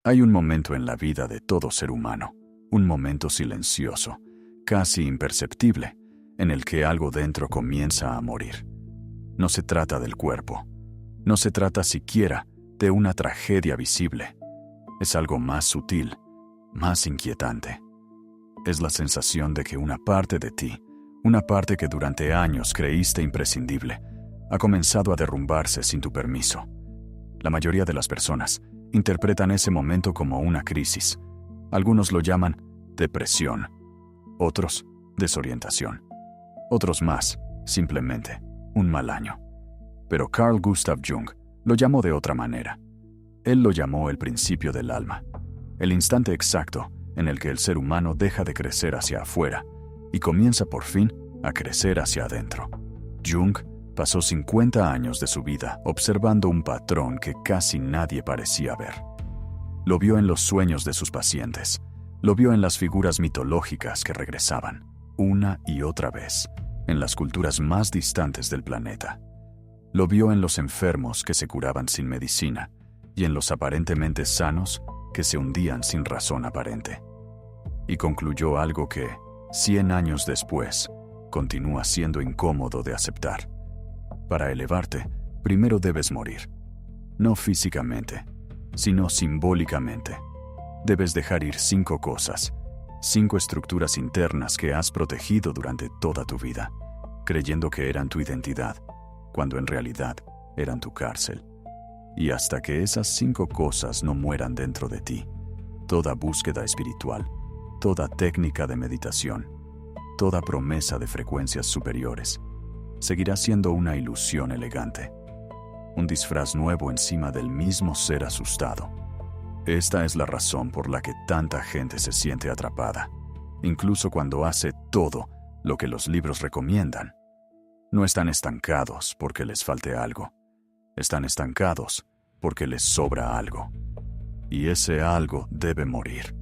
Hay un momento en la vida de todo ser humano, un momento silencioso, casi imperceptible, en el que algo dentro comienza a morir. No se trata del cuerpo, no se trata siquiera de una tragedia visible. Es algo más sutil, más inquietante. Es la sensación de que una parte de ti, una parte que durante años creíste imprescindible, ha comenzado a derrumbarse sin tu permiso. La mayoría de las personas interpretan ese momento como una crisis. Algunos lo llaman depresión, otros desorientación, otros más, simplemente, un mal año. Pero Carl Gustav Jung lo llamó de otra manera. Él lo llamó el principio del alma, el instante exacto en el que el ser humano deja de crecer hacia afuera y comienza por fin a crecer hacia adentro. Jung pasó 50 años de su vida observando un patrón que casi nadie parecía ver. Lo vio en los sueños de sus pacientes, lo vio en las figuras mitológicas que regresaban, una y otra vez, en las culturas más distantes del planeta. Lo vio en los enfermos que se curaban sin medicina y en los aparentemente sanos que se hundían sin razón aparente. Y concluyó algo que, 100 años después, continúa siendo incómodo de aceptar. Para elevarte, primero debes morir. No físicamente, sino simbólicamente. Debes dejar ir 5 cosas, 5 estructuras internas que has protegido durante toda tu vida, creyendo que eran tu identidad, cuando en realidad eran tu cárcel. Y hasta que esas 5 cosas no mueran dentro de ti, toda búsqueda espiritual, toda técnica de meditación, toda promesa de frecuencias superiores, seguirá siendo una ilusión elegante, un disfraz nuevo encima del mismo ser asustado. Esta es la razón por la que tanta gente se siente atrapada, incluso cuando hace todo lo que los libros recomiendan. No están estancados porque les falte algo, están estancados porque les sobra algo. Y ese algo debe morir.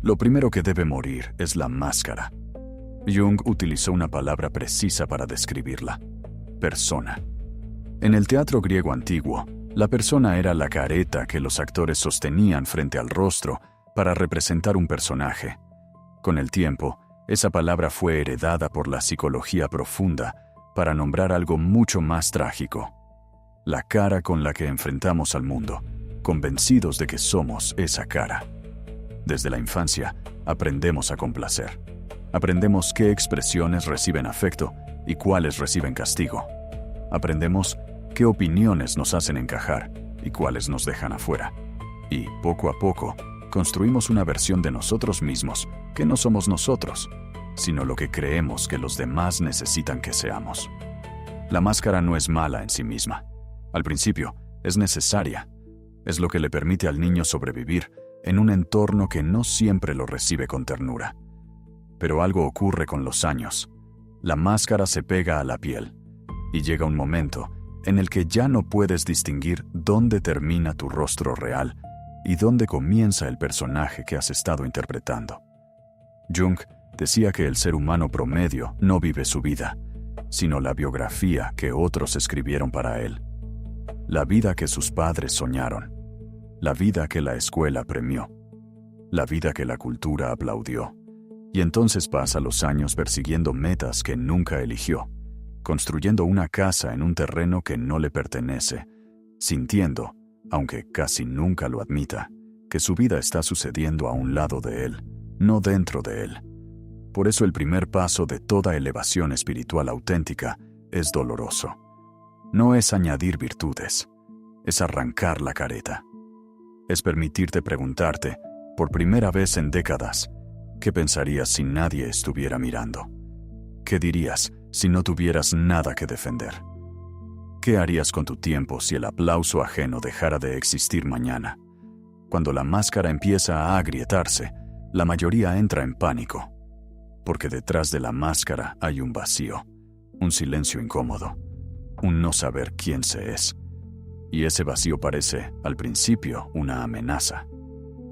Lo primero que debe morir es la máscara. Jung utilizó una palabra precisa para describirla: persona. En el teatro griego antiguo, la persona era la careta que los actores sostenían frente al rostro para representar un personaje. Con el tiempo, esa palabra fue heredada por la psicología profunda para nombrar algo mucho más trágico: la cara con la que enfrentamos al mundo, convencidos de que somos esa cara. Desde la infancia, aprendemos a complacer. Aprendemos qué expresiones reciben afecto y cuáles reciben castigo. Aprendemos qué opiniones nos hacen encajar y cuáles nos dejan afuera. Y, poco a poco, construimos una versión de nosotros mismos que no somos nosotros, sino lo que creemos que los demás necesitan que seamos. La máscara no es mala en sí misma. Al principio, es necesaria. Es lo que le permite al niño sobrevivir en un entorno que no siempre lo recibe con ternura. Pero algo ocurre con los años. La máscara se pega a la piel y llega un momento en el que ya no puedes distinguir dónde termina tu rostro real y dónde comienza el personaje que has estado interpretando. Jung decía que el ser humano promedio no vive su vida, sino la biografía que otros escribieron para él. La vida que sus padres soñaron, la vida que la escuela premió, la vida que la cultura aplaudió. Y entonces pasa los años persiguiendo metas que nunca eligió, construyendo una casa en un terreno que no le pertenece, sintiendo, aunque casi nunca lo admita, que su vida está sucediendo a un lado de él, no dentro de él. Por eso el primer paso de toda elevación espiritual auténtica es doloroso. No es añadir virtudes, es arrancar la careta. Es permitirte preguntarte, por primera vez en décadas, ¿qué pensarías si nadie estuviera mirando? ¿Qué dirías si no tuvieras nada que defender? ¿Qué harías con tu tiempo si el aplauso ajeno dejara de existir mañana? Cuando la máscara empieza a agrietarse, la mayoría entra en pánico, porque detrás de la máscara hay un vacío, un silencio incómodo, un no saber quién se es. Y ese vacío parece, al principio, una amenaza.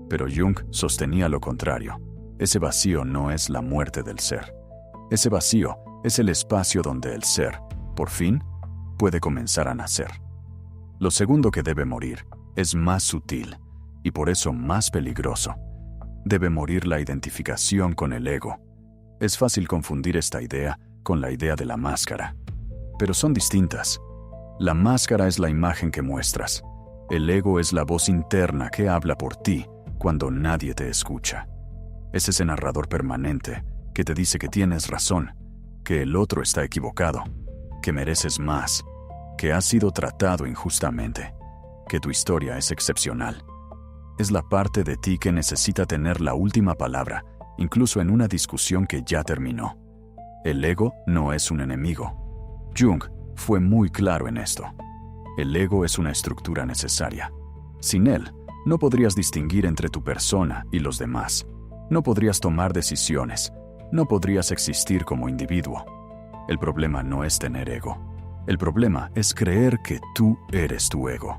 Pero Jung sostenía lo contrario. Ese vacío no es la muerte del ser. Ese vacío es el espacio donde el ser, por fin, puede comenzar a nacer. Lo segundo que debe morir es más sutil, y por eso más peligroso. Debe morir la identificación con el ego. Es fácil confundir esta idea con la idea de la máscara, pero son distintas. La máscara es la imagen que muestras. El ego es la voz interna que habla por ti cuando nadie te escucha. Es ese narrador permanente que te dice que tienes razón, que el otro está equivocado, que mereces más, que has sido tratado injustamente, que tu historia es excepcional. Es la parte de ti que necesita tener la última palabra, incluso en una discusión que ya terminó. El ego no es un enemigo. Jung fue muy claro en esto. El ego es una estructura necesaria. Sin él, no podrías distinguir entre tu persona y los demás. No podrías tomar decisiones. No podrías existir como individuo. El problema no es tener ego. El problema es creer que tú eres tu ego.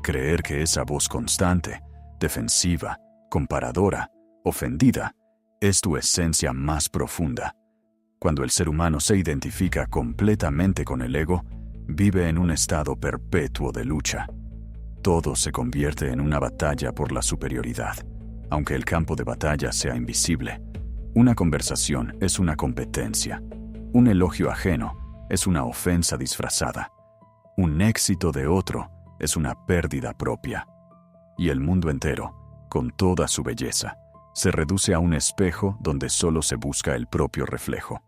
Creer que esa voz constante, defensiva, comparadora, ofendida, es tu esencia más profunda. Cuando el ser humano se identifica completamente con el ego, vive en un estado perpetuo de lucha. Todo se convierte en una batalla por la superioridad, aunque el campo de batalla sea invisible. Una conversación es una competencia. Un elogio ajeno es una ofensa disfrazada. Un éxito de otro es una pérdida propia. Y el mundo entero, con toda su belleza, se reduce a un espejo donde solo se busca el propio reflejo.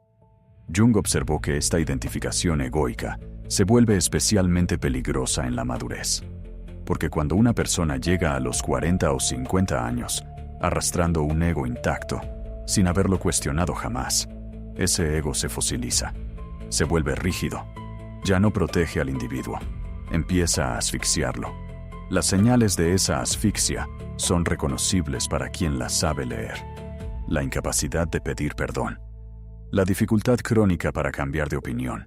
Jung observó que esta identificación egoica se vuelve especialmente peligrosa en la madurez. Porque cuando una persona llega a los 40 o 50 años, arrastrando un ego intacto, sin haberlo cuestionado jamás, ese ego se fosiliza, se vuelve rígido, ya no protege al individuo, empieza a asfixiarlo. Las señales de esa asfixia son reconocibles para quien las sabe leer. La incapacidad de pedir perdón, la dificultad crónica para cambiar de opinión,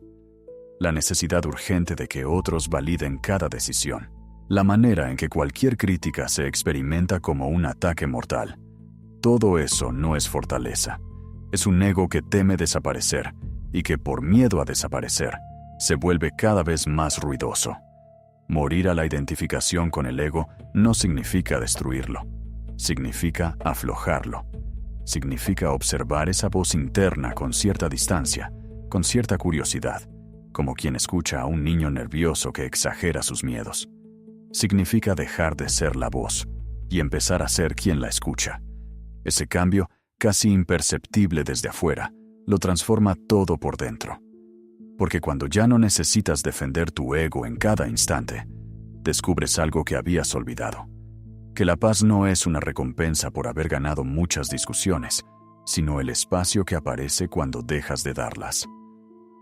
la necesidad urgente de que otros validen cada decisión, la manera en que cualquier crítica se experimenta como un ataque mortal. Todo eso no es fortaleza. Es un ego que teme desaparecer y que por miedo a desaparecer se vuelve cada vez más ruidoso. Morir a la identificación con el ego no significa destruirlo. Significa aflojarlo. Significa observar esa voz interna con cierta distancia, con cierta curiosidad, como quien escucha a un niño nervioso que exagera sus miedos. Significa dejar de ser la voz y empezar a ser quien la escucha. Ese cambio, casi imperceptible desde afuera, lo transforma todo por dentro. Porque cuando ya no necesitas defender tu ego en cada instante, descubres algo que habías olvidado. Que la paz no es una recompensa por haber ganado muchas discusiones, sino el espacio que aparece cuando dejas de darlas.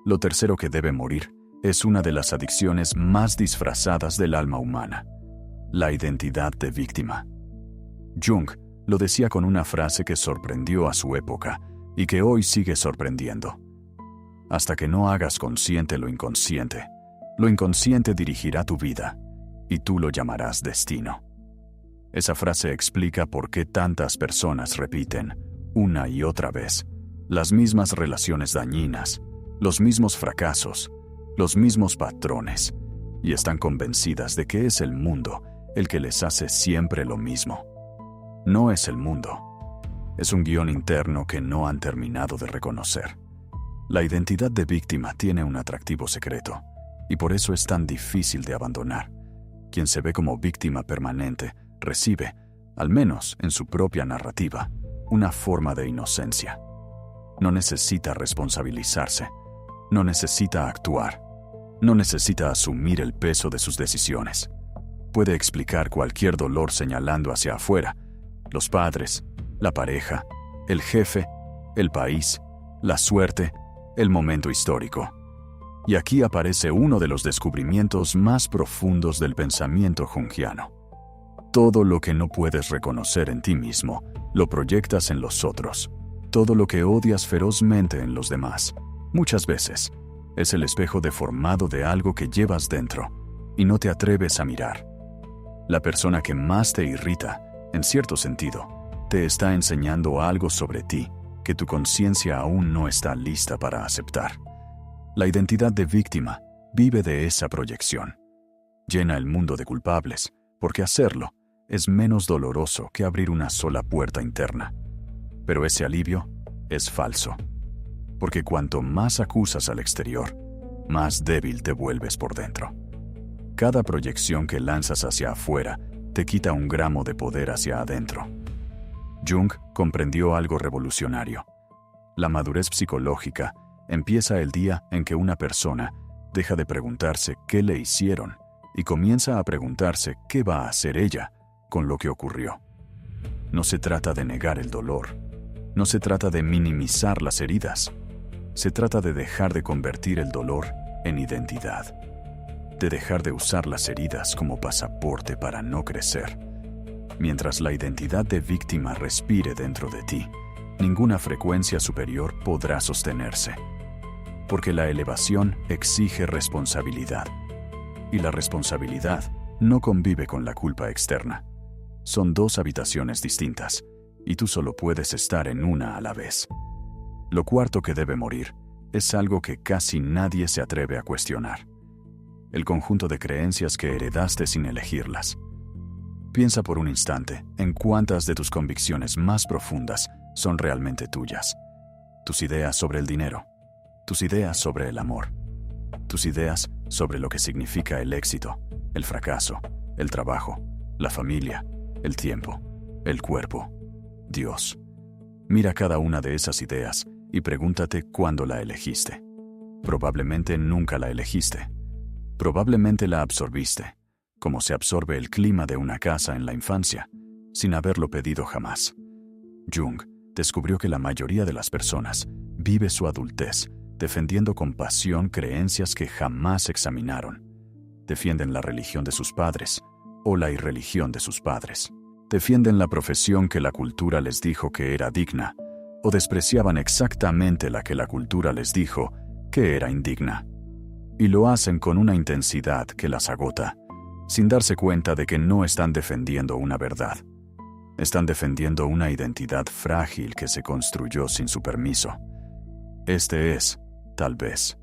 Lo tercero que debe morir es una de las adicciones más disfrazadas del alma humana: la identidad de víctima. Jung lo decía con una frase que sorprendió a su época y que hoy sigue sorprendiendo. Hasta que no hagas consciente lo inconsciente dirigirá tu vida y tú lo llamarás destino. Esa frase explica por qué tantas personas repiten, una y otra vez, las mismas relaciones dañinas, los mismos fracasos, los mismos patrones, y están convencidas de que es el mundo el que les hace siempre lo mismo. No es el mundo. Es un guión interno que no han terminado de reconocer. La identidad de víctima tiene un atractivo secreto, y por eso es tan difícil de abandonar. Quien se ve como víctima permanente recibe, al menos en su propia narrativa, una forma de inocencia. No necesita responsabilizarse, no necesita actuar, no necesita asumir el peso de sus decisiones. Puede explicar cualquier dolor señalando hacia afuera: los padres, la pareja, el jefe, el país, la suerte, el momento histórico. Y aquí aparece uno de los descubrimientos más profundos del pensamiento junguiano. Todo lo que no puedes reconocer en ti mismo, lo proyectas en los otros. Todo lo que odias ferozmente en los demás, muchas veces, es el espejo deformado de algo que llevas dentro y no te atreves a mirar. La persona que más te irrita, en cierto sentido, te está enseñando algo sobre ti que tu conciencia aún no está lista para aceptar. La identidad de víctima vive de esa proyección. Llena el mundo de culpables, porque hacerlo es menos doloroso que abrir una sola puerta interna. Pero ese alivio es falso, porque cuanto más acusas al exterior, más débil te vuelves por dentro. Cada proyección que lanzas hacia afuera te quita un gramo de poder hacia adentro. Jung comprendió algo revolucionario. La madurez psicológica empieza el día en que una persona deja de preguntarse qué le hicieron y comienza a preguntarse qué va a hacer ella con lo que ocurrió. No se trata de negar el dolor, no se trata de minimizar las heridas, se trata de dejar de convertir el dolor en identidad, de dejar de usar las heridas como pasaporte para no crecer. Mientras la identidad de víctima respire dentro de ti, ninguna frecuencia superior podrá sostenerse. Porque la elevación exige responsabilidad. Y la responsabilidad no convive con la culpa externa. Son dos habitaciones distintas, y tú solo puedes estar en una a la vez. Lo cuarto que debe morir es algo que casi nadie se atreve a cuestionar. El conjunto de creencias que heredaste sin elegirlas. Piensa por un instante en cuántas de tus convicciones más profundas son realmente tuyas. Tus ideas sobre el dinero, tus ideas sobre el amor, tus ideas sobre lo que significa el éxito, el fracaso, el trabajo, la familia, el tiempo, el cuerpo, Dios. Mira cada una de esas ideas y pregúntate cuándo la elegiste. Probablemente nunca la elegiste. Probablemente la absorbiste, como se absorbe el clima de una casa en la infancia, sin haberlo pedido jamás. Jung descubrió que la mayoría de las personas vive su adultez defendiendo con pasión creencias que jamás examinaron. Defienden la religión de sus padres o la irreligión de sus padres. Defienden la profesión que la cultura les dijo que era digna o despreciaban exactamente la que la cultura les dijo que era indigna. Y lo hacen con una intensidad que las agota, sin darse cuenta de que no están defendiendo una verdad. Están defendiendo una identidad frágil que se construyó sin su permiso. Este es, tal vez,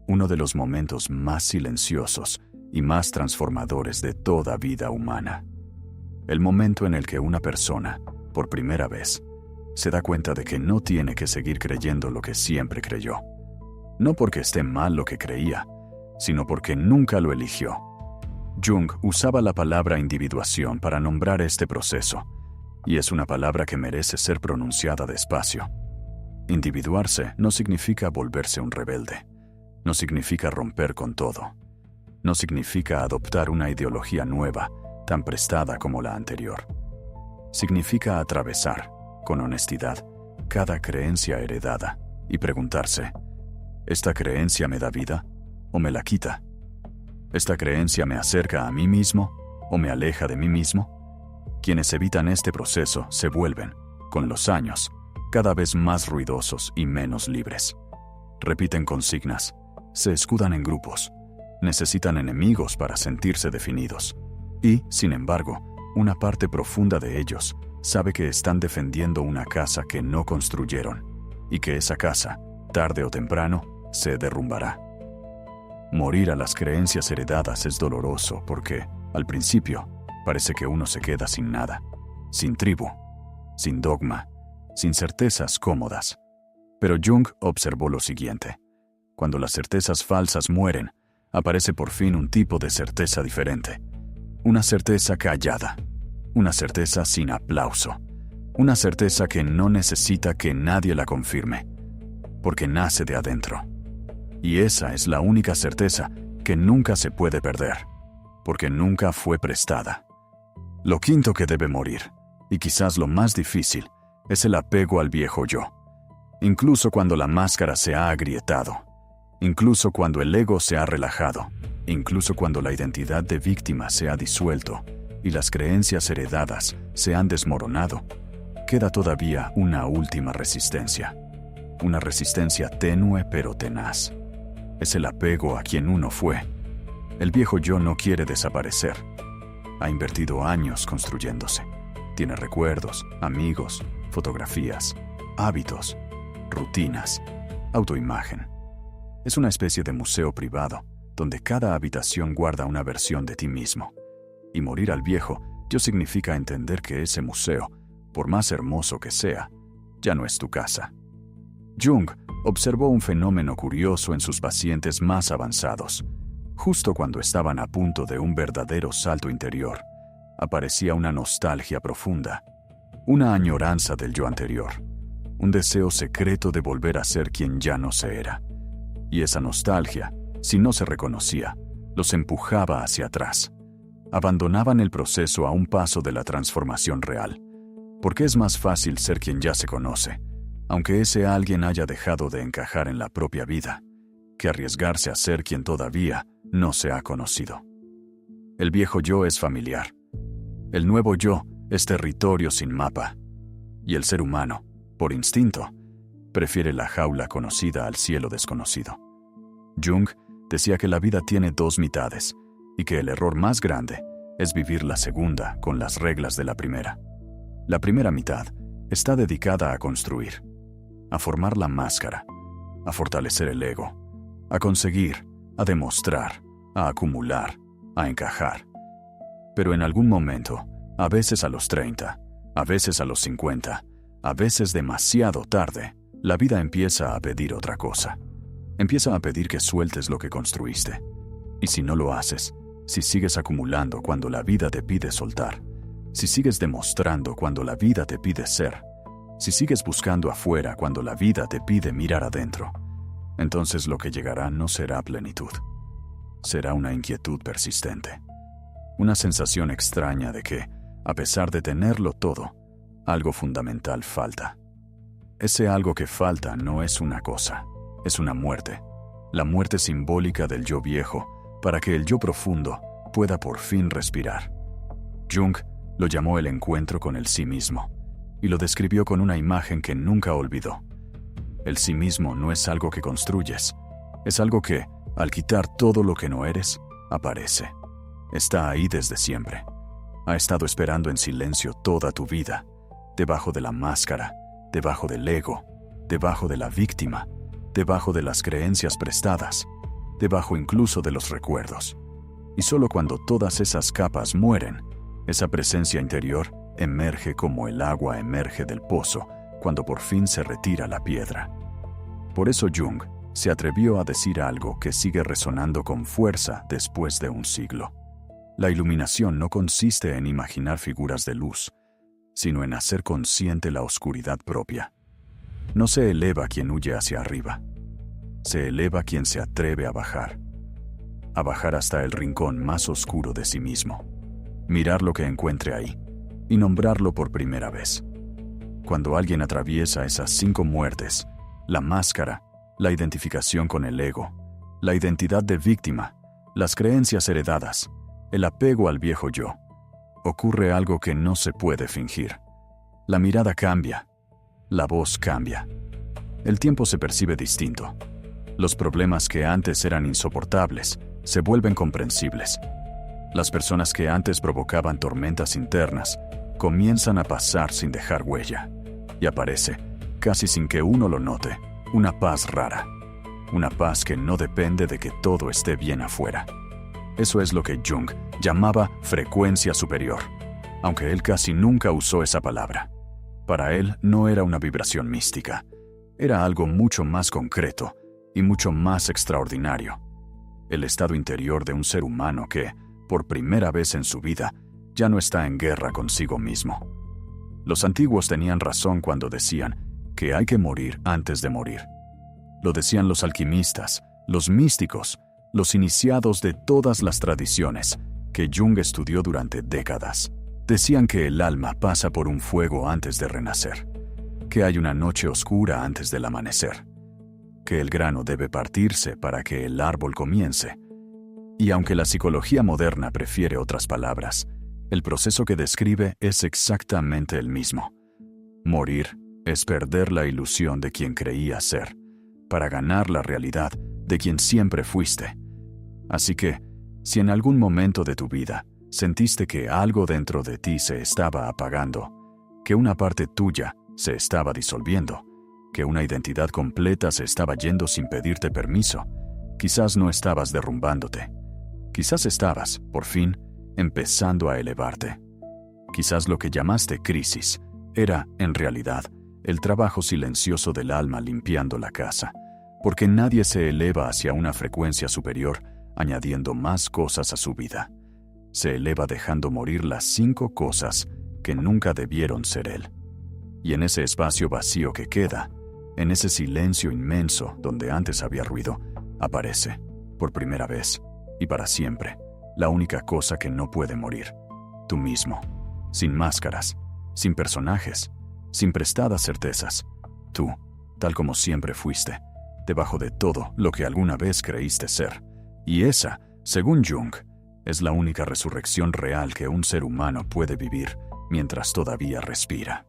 uno de los momentos más silenciosos y más transformadores de toda vida humana. El momento en el que una persona, por primera vez, se da cuenta de que no tiene que seguir creyendo lo que siempre creyó. No porque esté mal lo que creía, sino porque nunca lo eligió. Jung usaba la palabra individuación para nombrar este proceso, y es una palabra que merece ser pronunciada despacio. Individuarse no significa volverse un rebelde, no significa romper con todo, no significa adoptar una ideología nueva, tan prestada como la anterior. Significa atravesar, con honestidad, cada creencia heredada y preguntarse, ¿esta creencia me da vida o me la quita? ¿Esta creencia me acerca a mí mismo o me aleja de mí mismo? Quienes evitan este proceso se vuelven, con los años, cada vez más ruidosos y menos libres. Repiten consignas, se escudan en grupos, necesitan enemigos para sentirse definidos. Y, sin embargo, una parte profunda de ellos sabe que están defendiendo una casa que no construyeron y que esa casa, tarde o temprano, se derrumbará. Morir a las creencias heredadas es doloroso porque, al principio, parece que uno se queda sin nada, sin tribu, sin dogma, sin certezas cómodas. Pero Jung observó lo siguiente. Cuando las certezas falsas mueren, aparece por fin un tipo de certeza diferente. Una certeza callada, una certeza sin aplauso, una certeza que no necesita que nadie la confirme, porque nace de adentro. Y esa es la única certeza que nunca se puede perder, porque nunca fue prestada. Lo quinto que debe morir, y quizás lo más difícil, es el apego al viejo yo. Incluso cuando la máscara se ha agrietado, incluso cuando el ego se ha relajado, incluso cuando la identidad de víctima se ha disuelto y las creencias heredadas se han desmoronado, queda todavía una última resistencia. Una resistencia tenue pero tenaz. Es el apego a quien uno fue. El viejo yo no quiere desaparecer. Ha invertido años construyéndose. Tiene recuerdos, amigos, fotografías, hábitos, rutinas, autoimagen. Es una especie de museo privado, donde cada habitación guarda una versión de ti mismo. Y morir al viejo Yo significa entender que ese museo, por más hermoso que sea, ya no es tu casa. Jung observó un fenómeno curioso en sus pacientes más avanzados. Justo cuando estaban a punto de un verdadero salto interior, aparecía una nostalgia profunda, una añoranza del yo anterior, un deseo secreto de volver a ser quien ya no se era. Y esa nostalgia, si no se reconocía, los empujaba hacia atrás. Abandonaban el proceso a un paso de la transformación real, porque es más fácil ser quien ya se conoce, aunque ese alguien haya dejado de encajar en la propia vida, que arriesgarse a ser quien todavía no se ha conocido. El viejo yo es familiar. El nuevo yo es territorio sin mapa. Y el ser humano, por instinto, prefiere la jaula conocida al cielo desconocido. Jung decía que la vida tiene dos mitades y que el error más grande es vivir la segunda con las reglas de la primera. La primera mitad está dedicada a construir, a formar la máscara, a fortalecer el ego, a conseguir, a demostrar, a acumular, a encajar. Pero en algún momento, a veces a los 30, a veces a los 50, a veces demasiado tarde, la vida empieza a pedir otra cosa. Empieza a pedir que sueltes lo que construiste. Y si no lo haces, si sigues acumulando cuando la vida te pide soltar, si sigues demostrando cuando la vida te pide ser, si sigues buscando afuera cuando la vida te pide mirar adentro, entonces lo que llegará no será plenitud. Será una inquietud persistente. Una sensación extraña de que, a pesar de tenerlo todo, algo fundamental falta. Ese algo que falta no es una cosa, es una muerte. La muerte simbólica del yo viejo, para que el yo profundo pueda por fin respirar. Jung lo llamó el encuentro con el sí mismo, y lo describió con una imagen que nunca olvidó. El sí mismo no es algo que construyes, es algo que, al quitar todo lo que no eres, aparece. Está ahí desde siempre. Ha estado esperando en silencio toda tu vida, debajo de la máscara, debajo del ego, debajo de la víctima, debajo de las creencias prestadas, debajo incluso de los recuerdos. Y solo cuando todas esas capas mueren, esa presencia interior emerge como el agua emerge del pozo cuando por fin se retira la piedra. Por eso Jung se atrevió a decir algo que sigue resonando con fuerza después de un siglo. La iluminación no consiste en imaginar figuras de luz, sino en hacer consciente la oscuridad propia. No se eleva quien huye hacia arriba, se eleva quien se atreve a bajar hasta el rincón más oscuro de sí mismo, mirar lo que encuentre ahí y nombrarlo por primera vez. Cuando alguien atraviesa esas 5 muertes, la máscara, la identificación con el ego, la identidad de víctima, las creencias heredadas, el apego al viejo yo, ocurre algo que no se puede fingir. La mirada cambia, la voz cambia. El tiempo se percibe distinto. Los problemas que antes eran insoportables se vuelven comprensibles. Las personas que antes provocaban tormentas internas comienzan a pasar sin dejar huella. Y aparece, casi sin que uno lo note, una paz rara. Una paz que no depende de que todo esté bien afuera. Eso es lo que Jung llamaba frecuencia superior, aunque él casi nunca usó esa palabra. Para él no era una vibración mística, era algo mucho más concreto y mucho más extraordinario. El estado interior de un ser humano que, por primera vez en su vida, ya no está en guerra consigo mismo. Los antiguos tenían razón cuando decían que hay que morir antes de morir. Lo decían los alquimistas, los místicos, los iniciados de todas las tradiciones que Jung estudió durante décadas. Decían que el alma pasa por un fuego antes de renacer, que hay una noche oscura antes del amanecer, que el grano debe partirse para que el árbol comience. Y aunque la psicología moderna prefiere otras palabras, el proceso que describe es exactamente el mismo. Morir es perder la ilusión de quien creía ser, para ganar la realidad de quien siempre fuiste. Así que, si en algún momento de tu vida sentiste que algo dentro de ti se estaba apagando, que una parte tuya se estaba disolviendo, que una identidad completa se estaba yendo sin pedirte permiso, quizás no estabas derrumbándote. Quizás estabas, por fin, empezando a elevarte. Quizás lo que llamaste crisis era, en realidad, el trabajo silencioso del alma limpiando la casa, porque nadie se eleva hacia una frecuencia superior añadiendo más cosas a su vida. Se eleva dejando morir las 5 cosas que nunca debieron ser él. Y en ese espacio vacío que queda, en ese silencio inmenso donde antes había ruido, aparece, por primera vez y para siempre, la única cosa que no puede morir: tú mismo, sin máscaras, sin personajes, sin prestadas certezas. Tú, tal como siempre fuiste, debajo de todo lo que alguna vez creíste ser. Y esa, según Jung, es la única resurrección real que un ser humano puede vivir mientras todavía respira.